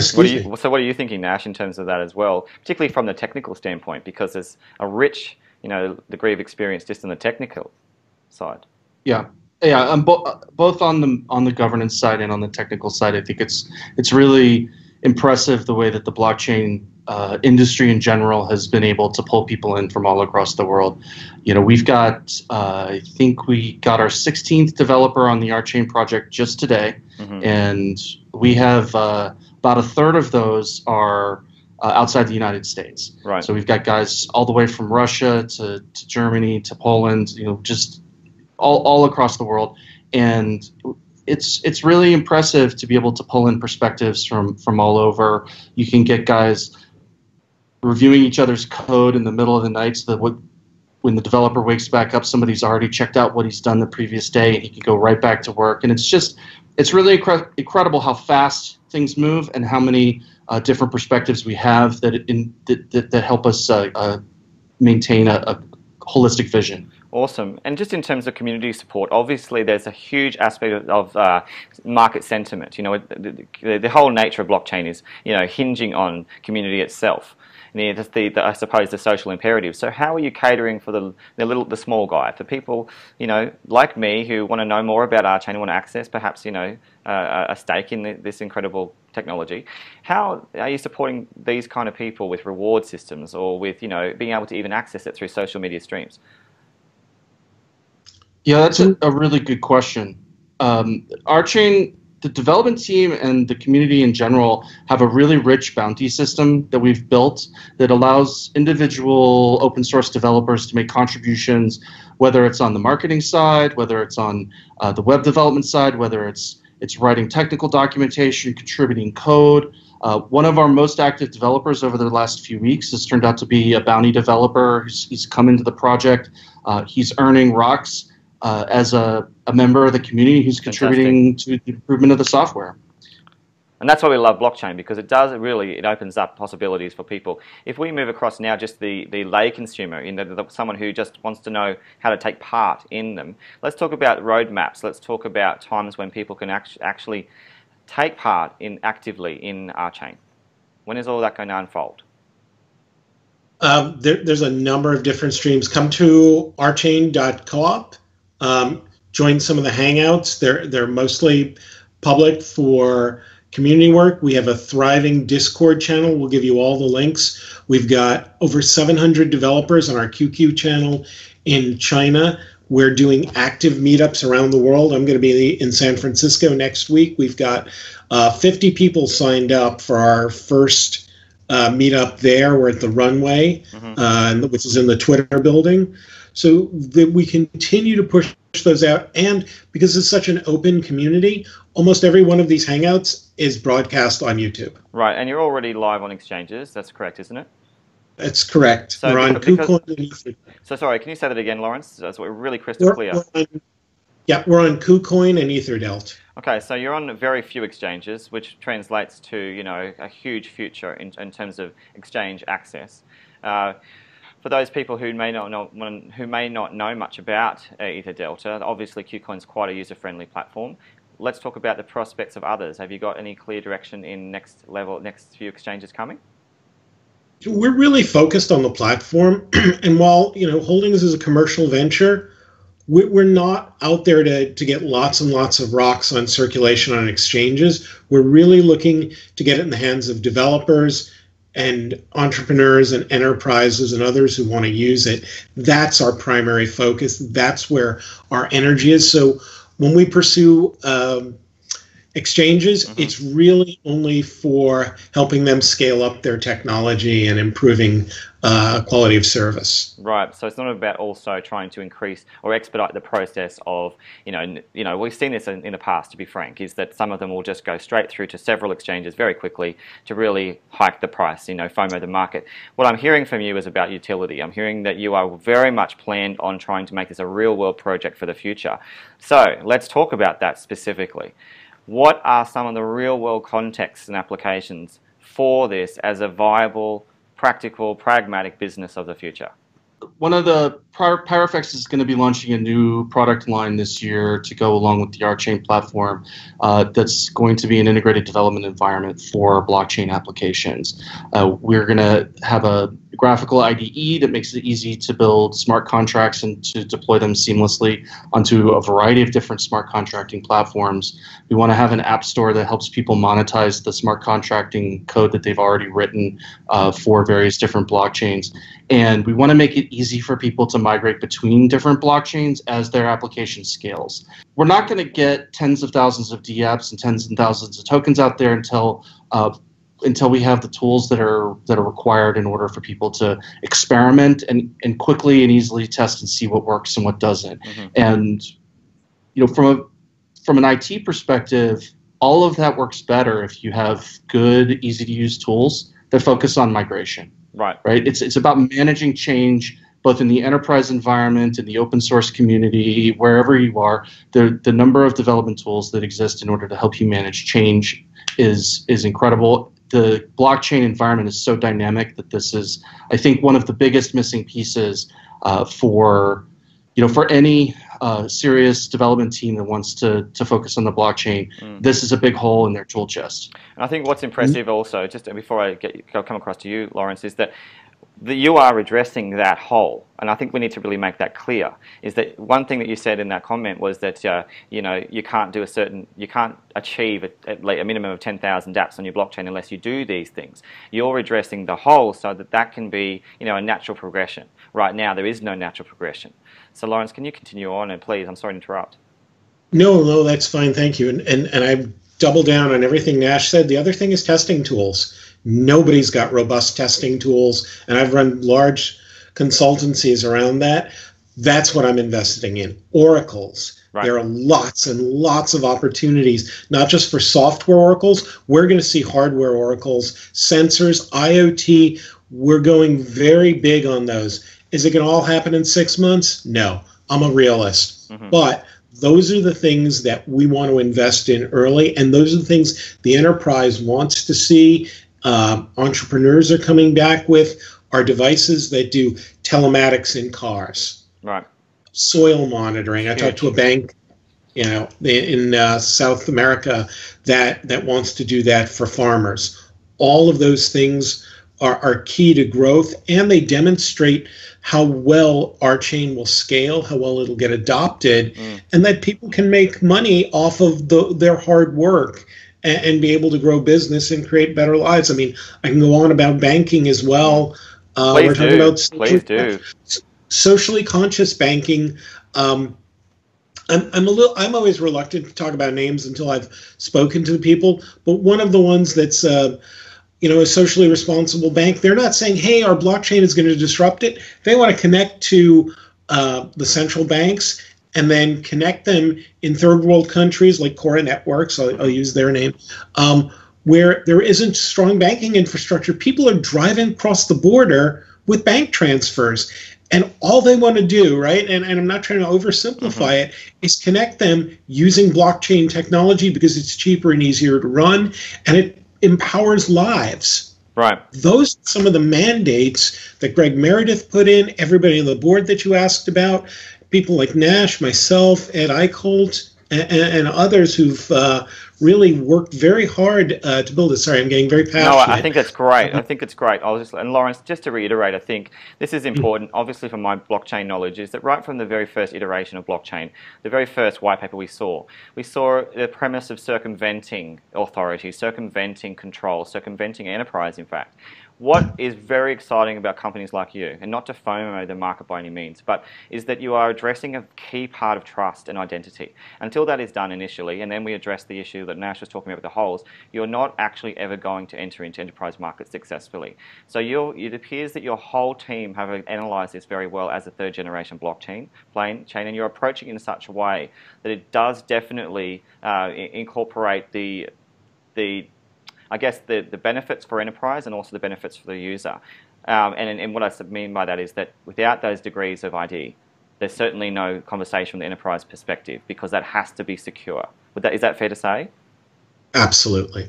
So what are you thinking, Nash, in terms of that as well, particularly from the technical standpoint, because there's a rich, you know, degree of experience just on the technical side. Yeah. Yeah, both on the governance side and on the technical side. I think it's really impressive the way that the blockchain industry in general has been able to pull people in from all across the world. You know, we've got I think we got our 16th developer on the RChain project just today, and we have about a third of those are outside the United States. Right. So we've got guys all the way from Russia to Germany to Poland. You know, just all across the world, and it's really impressive to be able to pull in perspectives from all over. You can get guys reviewing each other's code in the middle of the night, so that when the developer wakes back up, somebody's already checked out what he's done the previous day, and he can go right back to work. And it's really incredible how fast things move and how many different perspectives we have that help us maintain a holistic vision. Awesome. And just in terms of community support, obviously there's a huge aspect of market sentiment. You know, the whole nature of blockchain is, you know, hinging on community itself. And I suppose the social imperative. So how are you catering for the small guy, for people, you know, like me who want to know more about RChain and want to access perhaps, you know, a stake in this incredible technology? How are you supporting these kind of people with reward systems or with, you know, being able to even access it through social media streams? Yeah, that's a really good question. RChain, the development team and the community in general have a really rich bounty system that we've built that allows individual open source developers to make contributions, whether it's on the marketing side, whether it's on the web development side, whether it's writing technical documentation, contributing code. One of our most active developers over the last few weeks has turned out to be a bounty developer. He's come into the project. He's earning rocks as a member of the community who's contributing to the improvement of the software. And that's why we love blockchain, because it opens up possibilities for people. If we move across now just the lay consumer, you know, someone who just wants to know how to take part in them, let's talk about roadmaps. Let's talk about times when people can actually take part actively in RChain. When is all that going to unfold? There's a number of different streams. Come to rchain.coop. Join some of the hangouts. They're mostly public for community work. We have a thriving Discord channel. We'll give you all the links. We've got over 700 developers on our QQ channel in China. We're doing active meetups around the world. I'm going to be in San Francisco next week. We've got 50 people signed up for our first meetup there. We're at the Runway, which is in the Twitter building. So that we continue to push those out. And because it's such an open community, almost every one of these hangouts is broadcast on YouTube. Right, and you're already live on exchanges. That's correct, isn't it? That's correct. So we're on KuCoin and EtherDelt. So sorry, can you say that again, Lawrence? So we're really crystal clear. We're on KuCoin and EtherDelt. Okay, so you're on very few exchanges, which translates to, you know, a huge future in terms of exchange access. For those people who may not know much about EtherDelta, obviously KuCoin's quite a user-friendly platform. Let's talk about the prospects of others. Have you got any clear direction in next few exchanges coming? We're really focused on the platform, and while Holdings is a commercial venture, we're not out there to get lots and lots of rocks on circulation on exchanges. We're really looking to get it in the hands of developers and entrepreneurs and enterprises and others who want to use it. That's our primary focus. That's where our energy is. So when we pursue exchanges, it's really only for helping them scale up their technology and improving quality of service. Right. So it's not about also trying to increase or expedite the process of, we've seen this in the past, to be frank, is that some of them will just go straight through to several exchanges very quickly to really hike the price, FOMO the market. What I'm hearing from you is about utility. I'm hearing that you are very much planned on trying to make this a real world project for the future. So let's talk about that specifically. What are some of the real-world contexts and applications for this as a viable, practical, pragmatic business of the future? One of the Pyrofex is going to be launching a new product line this year to go along with the RChain platform that's going to be an integrated development environment for blockchain applications. We're going to have a graphical IDE that makes it easy to build smart contracts and to deploy them seamlessly onto a variety of different smart contracting platforms. We want to have an app store that helps people monetize the smart contracting code that they've already written for various different blockchains. And we want to make it easy for people to migrate between different blockchains as their application scales. We're not going to get tens of thousands of dApps and tens and thousands of tokens out there until we have the tools that are required in order for people to experiment and quickly and easily test and see what works and what doesn't. And from an IT perspective, all of that works better if you have good, easy to use tools that focus on migration. Right. It's about managing change both in the enterprise environment, in the open source community, wherever you are. The number of development tools that exist in order to help you manage change is incredible. The blockchain environment is so dynamic that this is, I think, one of the biggest missing pieces for any serious development team that wants to focus on the blockchain. This is a big hole in their tool chest. And I think what's impressive also, just before I come across to you, Lawrence, is that you are addressing that hole, and I think we need to really make that clear. Is that one thing that you said in that comment was that you can't achieve a minimum of 10,000 dApps on your blockchain unless you do these things. You're addressing the hole so that can be a natural progression. Right now there is no natural progression. So Lawrence, can you continue on? And please, I'm sorry to interrupt. No, that's fine. Thank you. And I double down on everything Nash said. The other thing is testing tools. Nobody's got robust testing tools, and I've run large consultancies around that. That's what I'm investing in. Oracles. Right. There are lots and lots of opportunities, not just for software oracles. We're going to see hardware oracles, sensors, IoT. We're going very big on those. Is it going to all happen in 6 months? No. I'm a realist. But those are the things that we want to invest in early, and those are the things the enterprise wants to see. Entrepreneurs are coming back with are devices that do telematics in cars. Right. Soil monitoring. I talked to a bank, in South America that wants to do that for farmers. All of those things are key to growth, and they demonstrate how well RChain will scale, how well it'll get adopted, and that people can make money off of their hard work and be able to grow business and create better lives. I mean, I can go on about banking as well. Please do. Socially conscious banking. I'm always reluctant to talk about names until I've spoken to the people. But one of the ones that's a socially responsible bank, they're not saying, hey, our blockchain is going to disrupt it. They want to connect to the central banks and then connect them in third world countries like Cora Networks, I'll use their name, where there isn't strong banking infrastructure. People are driving across the border with bank transfers. And all they want to do, right, and I'm not trying to oversimplify it, is connect them using blockchain technology because it's cheaper and easier to run, and it empowers lives. Right. Those are some of the mandates that Greg Meredith put in, everybody on the board that you asked about, people like Nash, myself, Ed Eichholt, and others who've really worked very hard to build it. Sorry, I'm getting very passionate. No, I think that's great. I think it's great. And Lawrence, just to reiterate, I think this is important, obviously from my blockchain knowledge, is that right from the very first iteration of blockchain, the very first white paper we saw the premise of circumventing authority, circumventing control, circumventing enterprise, in fact. What is very exciting about companies like you, and not to FOMO the market by any means, but is that you are addressing a key part of trust and identity. Until that is done initially, and then we address the issue that Nash was talking about with the holes, you're not actually ever going to enter into enterprise markets successfully. So it appears that your whole team have analyzed this very well as a third generation blockchain, and you're approaching it in such a way that it does definitely incorporate I guess the benefits for enterprise and also the benefits for the user. And what I mean by that is that without those degrees of ID, there's certainly no conversation from the enterprise perspective, because that has to be secure. Is that fair to say? Absolutely.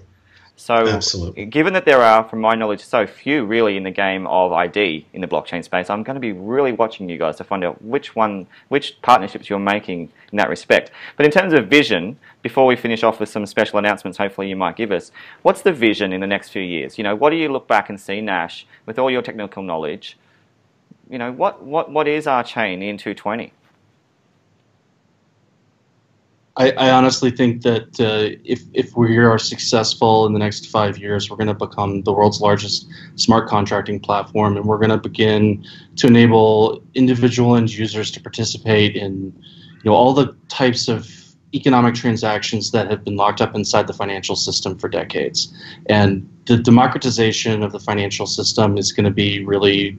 So, absolutely. Given that there are, from my knowledge, so few really in the game of ID in the blockchain space, I'm going to be really watching you guys to find out which partnerships you're making in that respect. But in terms of vision, before we finish off with some special announcements hopefully you might give us, what's the vision in the next few years? What do you look back and see, Nash, with all your technical knowledge? What is RChain in 2020? I honestly think that if we are successful in the next 5 years, we're going to become the world's largest smart contracting platform, and we're going to begin to enable individual end users to participate in all the types of economic transactions that have been locked up inside the financial system for decades. And the democratization of the financial system is going to be really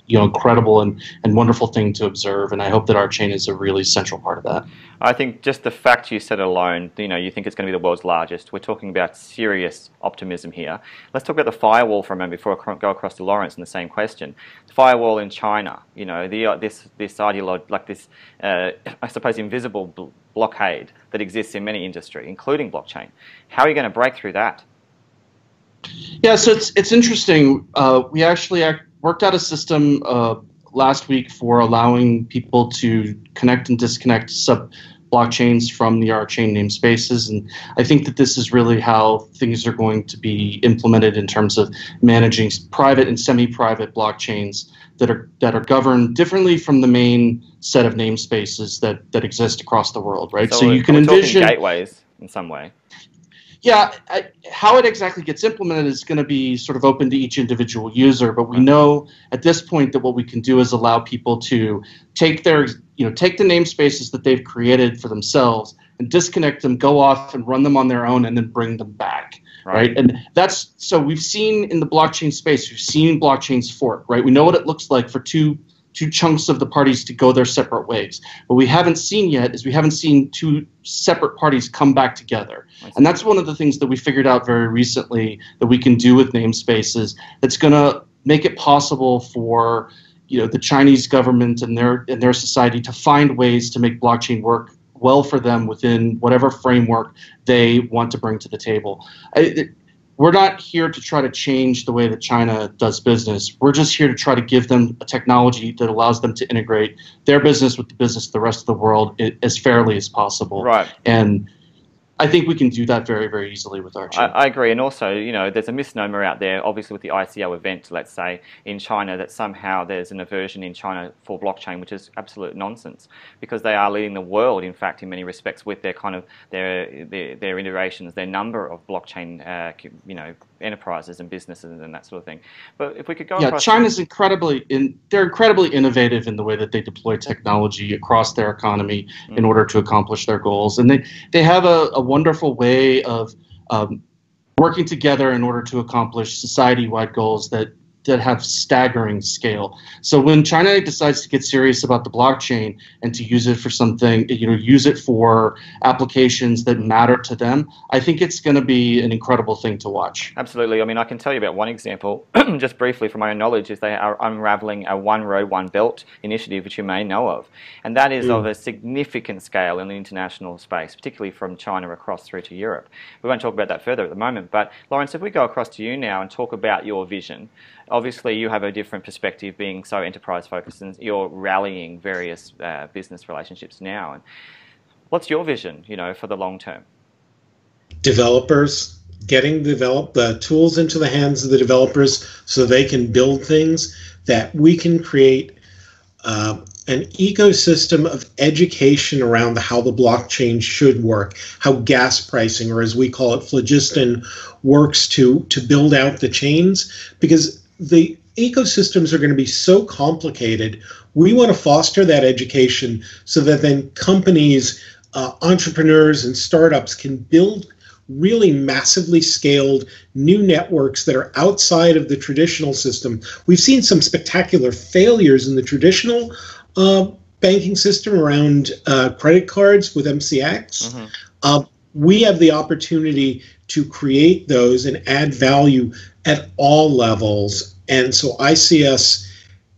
incredible and wonderful thing to observe, and I hope that RChain is a really central part of that. I think just the fact you said alone, you think it's going to be the world's largest. We're talking about serious optimism here. Let's talk about the firewall for a moment before I go across to Lawrence in the same question. The firewall in China, this ideology, like this, I suppose, invisible blockade that exists in many industries, including blockchain. How are you going to break through that? Yeah, so it's interesting. We actually worked out a system last week for allowing people to connect and disconnect sub-blockchains from the RChain namespaces, and I think that this is really how things are going to be implemented in terms of managing private and semi-private blockchains that are governed differently from the main set of namespaces that exist across the world, right? So you can envision gateways in some way. Yeah, how it exactly gets implemented is going to be sort of open to each individual user, but we know at this point that what we can do is allow people to take the namespaces that they've created for themselves and disconnect them, go off and run them on their own, and then bring them back, right? And so we've seen in the blockchain space, we've seen blockchains fork, right? We know what it looks like for two chunks of the parties to go their separate ways. What we haven't seen yet is we haven't seen two separate parties come back together. And that's one of the things that we figured out very recently that we can do with namespaces that's going to make it possible for the Chinese government and their society to find ways to make blockchain work well for them within whatever framework they want to bring to the table. We're not here to try to change the way that China does business. We're just here to try to give them a technology that allows them to integrate their business with the business of the rest of the world as fairly as possible. Right. And I think we can do that very, very easily with RChain. I agree, and also, there's a misnomer out there, obviously with the ICO event, let's say, in China, that somehow there's an aversion in China for blockchain, which is absolute nonsense, because they are leading the world, in fact, in many respects, with their their iterations, their number of blockchain, enterprises and businesses and that sort of thing. But if we could go across... China's they're incredibly innovative in the way that they deploy technology across their economy in order to accomplish their goals, and they have a wonderful way of working together in order to accomplish society-wide goals that have staggering scale. So when China decides to get serious about the blockchain and to use it for something, use it for applications that matter to them, I think it's going to be an incredible thing to watch. Absolutely. I mean, I can tell you about one example, just briefly from my own knowledge, is they are unraveling a One Road, One Belt initiative, which you may know of. And that is of a significant scale in the international space, particularly from China across through to Europe. We won't talk about that further at the moment, but Lawrence, if we go across to you now and talk about your vision. Obviously, you have a different perspective, being so enterprise focused, and you're rallying various business relationships now. And What's your vision, for the long term? Developers, getting the tools into the hands of the developers so they can build things that we can create an ecosystem of education around how the blockchain should work, how gas pricing, or as we call it, phlogiston, works to build out the chains, because the ecosystems are going to be so complicated. We want to foster that education so that then companies, entrepreneurs, and startups can build really massively scaled new networks that are outside of the traditional system. We've seen some spectacular failures in the traditional banking system around credit cards with MCX. We have the opportunity to create those and add value at all levels. And so I see us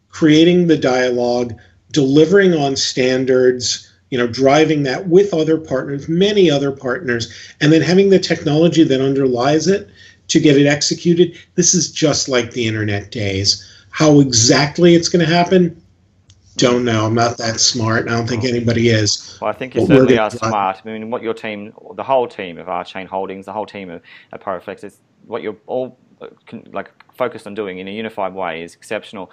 creating the dialogue, delivering on standards, driving that with other partners, many other partners, and then having the technology that underlies it to get it executed. This is just like the internet days. How exactly it's going to happen, don't know. I'm not that smart, and I don't think anybody is. Well, I think you certainly are smart. I mean, what your team, the whole team of RChain Holdings, the whole team of Pyrofex, is what you're all focused on doing in a unified way is exceptional.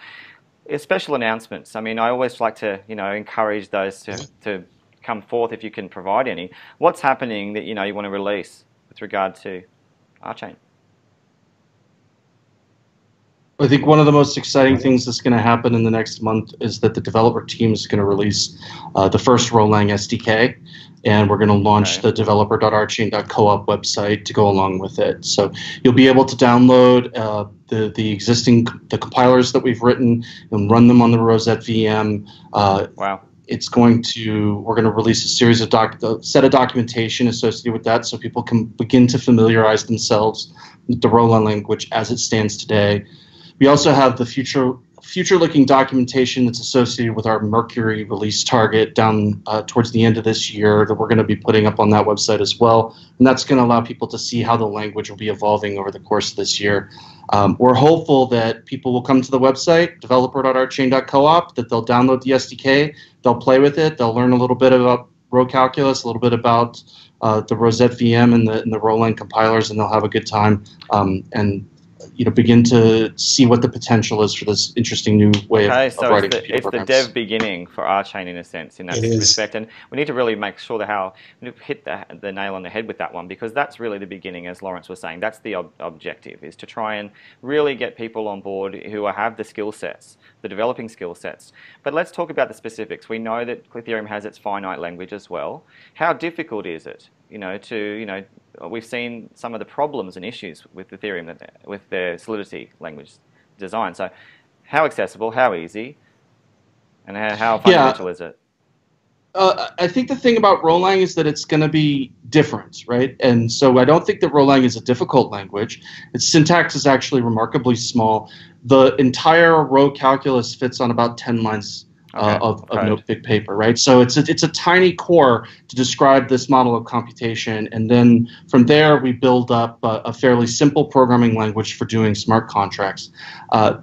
Special announcements. I mean, I always like to, encourage those to come forth if you can provide any. What's happening that you want to release with regard to RChain? I think one of the most exciting things that's going to happen in the next month is that the developer team is going to release the first Rolang SDK, and we're going to launch the developer.rchain.coop website to go along with it. So you'll be able to download the compilers that we've written and run them on the Rosette VM. Wow. We're going to release a series of set of documentation associated with that, so people can begin to familiarize themselves with the Rolang language as it stands today. We also have the future-looking documentation that's associated with our Mercury release target down towards the end of this year that we're going to be putting up on that website as well. And that's going to allow people to see how the language will be evolving over the course of this year. We're hopeful that people will come to the website, developer.rchain.coop, that they'll download the SDK, they'll play with it, they'll learn a little bit about row calculus, a little bit about the Rosette VM and the Rolang compilers, and they'll have a good time and begin to see what the potential is for this interesting new way of writing computer programs. It's the dev beginning for RChain in a sense, in that respect, and we need to really make sure we hit the nail on the head with that one, because that's really the beginning, as Lawrence was saying. That's the objective, is to try and really get people on board who have the skill sets, the developing skill sets. But let's talk about the specifics. We know that Ethereum has its finite language as well. How difficult is it? We've seen some of the problems and issues with Ethereum with their Solidity language design. So how accessible, how easy, and how fundamental is it? I think the thing about Rolang is that it's going to be different, right? And so I don't think that Rolang is a difficult language. Its syntax is actually remarkably small. The entire row calculus fits on about 10 lines of notebook paper, right? So it's a tiny core to describe this model of computation, and then from there we build up a fairly simple programming language for doing smart contracts.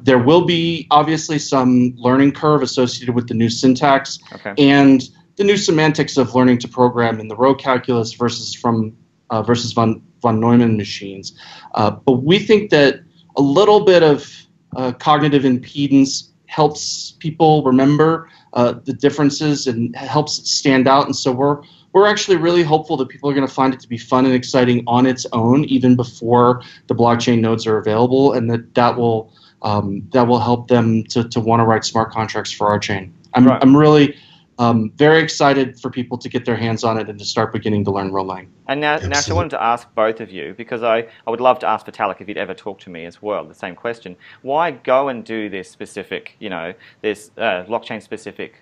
There will be obviously some learning curve associated with the new syntax and the new semantics of learning to program in the row calculus versus von Neumann machines. But we think that a little bit of cognitive impedance helps people remember the differences and helps it stand out. And so we're actually really hopeful that people are going to find it to be fun and exciting on its own, even before the blockchain nodes are available, and that will help them to want to write smart contracts for RChain. I'm really very excited for people to get their hands on it and to start beginning to learn Rolang. And now, Nash, I wanted to ask both of you, because I would love to ask Vitalik if he'd ever talk to me as well, the same question. Why go and do this specific, this blockchain-specific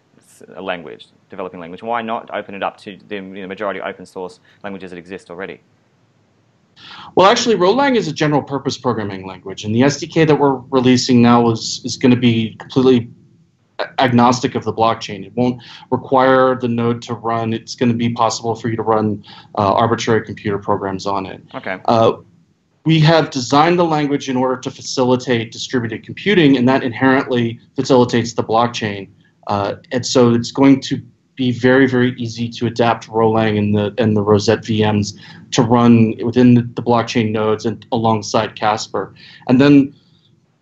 language, developing language? Why not open it up to the majority open source languages that exist already? Well, actually, Rolang is a general purpose programming language, and the SDK that we're releasing now is going to be completely agnostic of the blockchain. It won't require the node to run. It's going to be possible for you to run arbitrary computer programs on it. Okay. We have designed the language in order to facilitate distributed computing, and that inherently facilitates the blockchain. And so it's going to be very, very easy to adapt Rolang and the Rosette VMs to run within the blockchain nodes and alongside Casper. And then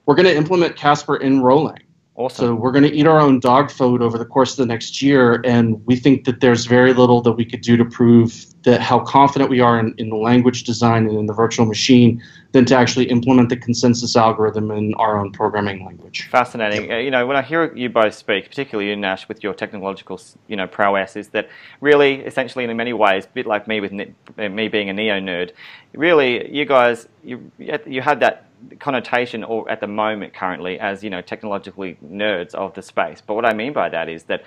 we're going to implement Casper in Rolang. Awesome. So we're going to eat our own dog food over the course of the next year, and we think that there's very little that we could do to prove that how confident we are in the language design and in the virtual machine than to actually implement the consensus algorithm in our own programming language. Fascinating. You know, when I hear you both speak, particularly you, Nash, with your technological, prowess, is that really, essentially, in many ways, a bit like me with me being a neo nerd, really, you guys, you have that connotation, or at the moment currently, as technologically nerds of the space. But what I mean by that is that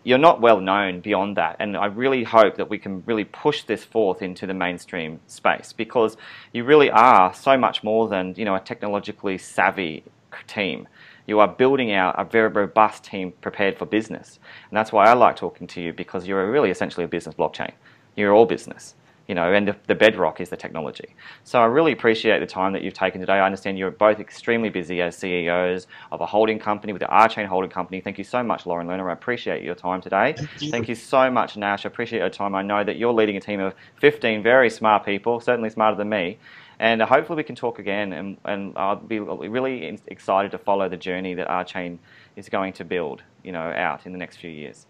you're not well known beyond that, and I really hope that we can really push this forth into the mainstream space, because you really are so much more than a technologically savvy team. You are building out a very robust team prepared for business, and that's why I like talking to you, because you're really essentially a business blockchain. You're all business. And the bedrock is the technology. So I really appreciate the time that you've taken today. I understand you're both extremely busy as CEOs of a holding company, with the RChain Holding Company. Thank you so much, Lauren Lerner. I appreciate your time today. Thank you so much, Nash. I appreciate your time. I know that you're leading a team of 15 very smart people, certainly smarter than me. And hopefully we can talk again, and I'll be really excited to follow the journey that RChain is going to build, out in the next few years.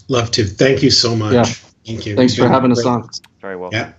Love to. Thank you so much. Yeah. Thank you. Thanks for having us on. Very welcome. Yeah.